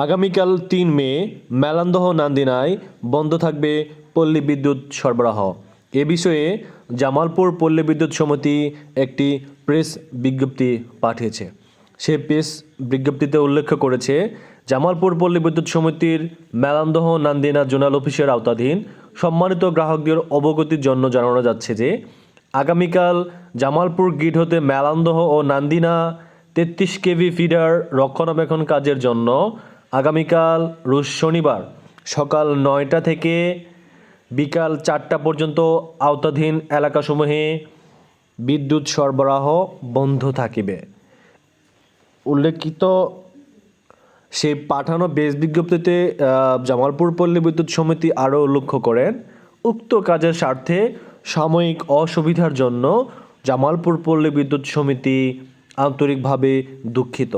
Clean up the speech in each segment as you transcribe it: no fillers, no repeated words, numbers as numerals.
আগামীকাল ৩ মে মেলান্দহ নান্দিনায় বন্ধ থাকবে পল্লী বিদ্যুৎ সরবরাহ। এ বিষয়ে জামালপুর পল্লী বিদ্যুৎ সমিতি একটি প্রেস বিজ্ঞপ্তি পাঠিয়েছে। সে প্রেস বিজ্ঞপ্তিতে উল্লেখ করেছে, জামালপুর পল্লী বিদ্যুৎ সমিতির মেলান্দহ নান্দিনা জোনাল অফিসের আওতাধীন সম্মানিত গ্রাহকদের অবগতির জন্য জানানো যাচ্ছে যে আগামীকাল জামালপুর গ্রিড হতে মেলান্দহ ও নান্দিনা 33 কেভি ফিডার রক্ষণাবেক্ষণ কাজের জন্য আগামীকাল রোজ শনিবার সকাল 9টা থেকে বিকাল 4টা পর্যন্ত আওতাধীন এলাকাসমূহে বিদ্যুৎ সরবরাহ বন্ধ থাকিবে। উল্লেখিত সেই পাঠানো প্রেস বিজ্ঞপ্তিতে জামালপুর পল্লী বিদ্যুৎ সমিতি আরও উল্লেখ করেন, উক্ত কাজের স্বার্থে সাময়িক অসুবিধার জন্য জামালপুর পল্লী বিদ্যুৎ সমিতি আন্তরিকভাবে দুঃখিত।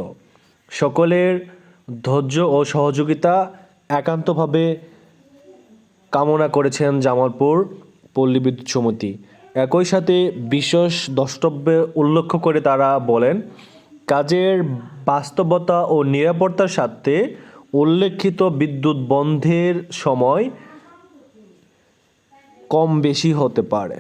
সকলের ধৈর্য ও সহযোগিতা একান্তভাবে কামনা করেছেন জামালপুর পল্লী বিদ্যুৎ সমিতি। একই সাথে বিশেষ দ্রষ্টব্যে উল্লেখ করে তারা বলেন, কাজের বাস্তবতা ও নিরাপত্তার স্বার্থে উল্লেখিত বিদ্যুৎ বন্ধের সময় কম বেশি হতে পারে।